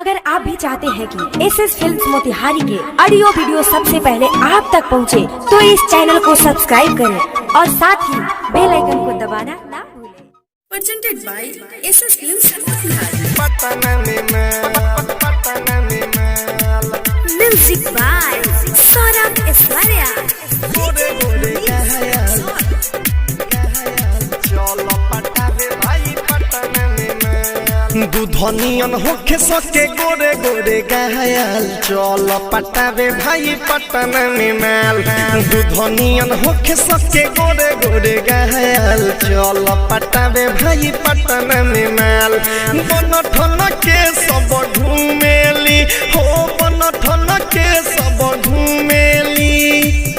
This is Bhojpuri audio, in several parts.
अगर आप भी चाहते हैं कि एसएस फिल्म्स मोतिहारी के ऑडियो वीडियो सबसे पहले आप तक पहुंचे, तो इस चैनल को सब्सक्राइब करें और साथ ही बेल आइकन को दबाना ना भूलें। Presented by SS Films Motiहारी। Music by Saurabh Aishwarya. दूधनियन होके सके गोरे गोरे घायल चल पटावे भाई पटन में माल। दूधनियन होके सके गोरे गोरे घायल चल पटावे भाई पटन में माल। बन ठन के सब घूमेली हो, बन ठन के सब घूमेली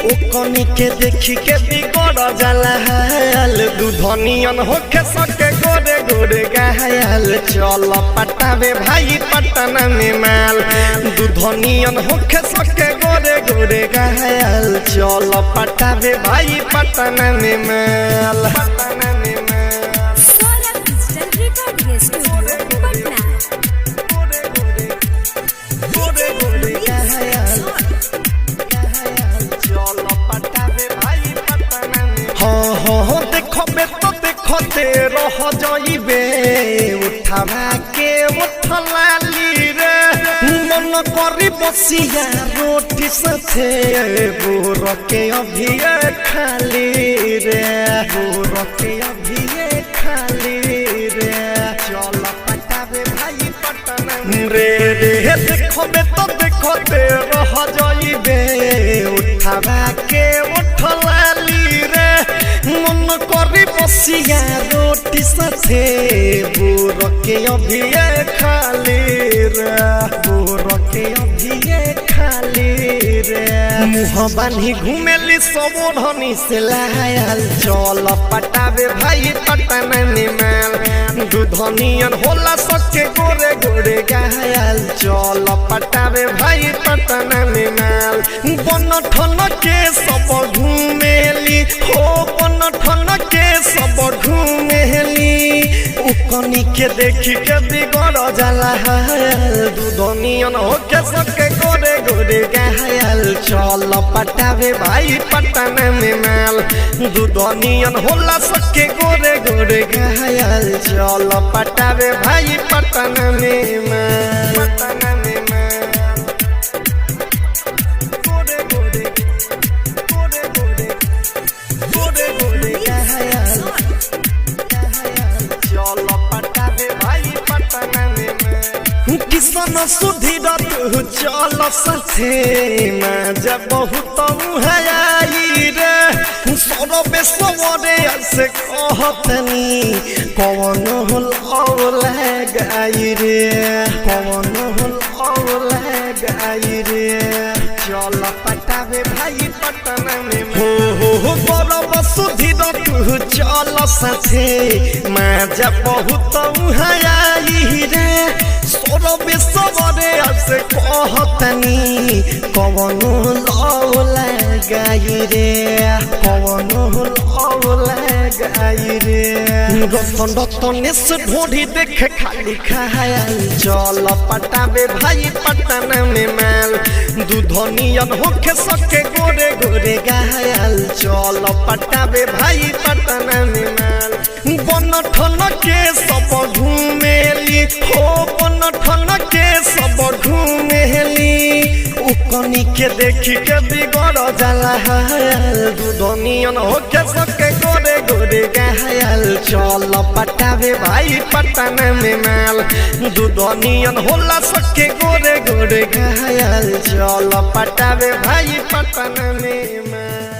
ओकनी के देखी के बिगड़ जाला हाल। दूधनियन होके सके गोरे गोरे घायल चल पटावे भाई पटन में माल। दूधनियन होके सके गोरे गोरे घायल चल पटावे भाई पटन में माल। Saurabh digital recording studio Patna. हाँ देखबे तो देखते रह जाइबे उठावा के उठलाली रे। मन करी बसिया रोटी साथे बोर के अभी खाली रे, बोर के अभी खाली रे चल पटावे भाई पटन रे। देखबे तो देखते रह जाइबे उठावा के उठलाली रे। मन करी बसिया रोटी साथे बोर के अभी खाली रे, बोर के अभी खाली रे। मुँह बांधी घूमेली सब धनी से लायल चल पटावे भाई पटन में माल। दूधनियन होला सके गोरे गोरे घायल चल पटावे भाई पटन में माल। बन ठन के सब घूमेली हो, बन ठन के सब घूमेली ओकनी के देखी के बिगड़ जाला हाल। दूधनियन होके सके गोरे गोरे घायल चल पटावे भाई पटन में माल। दूधनियन होला सके गोरे गोरे घायल चल पटावे भाई पटन में माल। पटन में माल गोरे गोरे गोरे गोरे गोरे गोरे घायल चल पटावे भाई पटन में माल। किसन सुधीर तू चल साथे मजा बहुत आई रे। सौरभ सवरे से कहतनी कौन होल गाई रे, कौन होल गाई रे चल पटावे भाई पटन में हो। बरब सुधीर तू चल साथे मजा बहुत आई रे। सौरभ सवरे से कहतनी कौन गाई रे, कौन गाई रे। रतन रतन से ढोढ़ी देखे खाली खायल चल पटावे भाई पटन में माल। दूधनियन होके सके गोरे गोरे घायल चल पटावे भाई पटन में माल। बन ठन के सब घूमेली हो, बन ठन के सब घूमेली ओकनी के देखी के बिगड़ जाला हाल। दूधनियन होके सके गोरे गोरे घायल चल पटावे भाई पटन में माल। दूधनियन होला सके गोरे गोरे घायल चल पटावे भाई पटन में माल।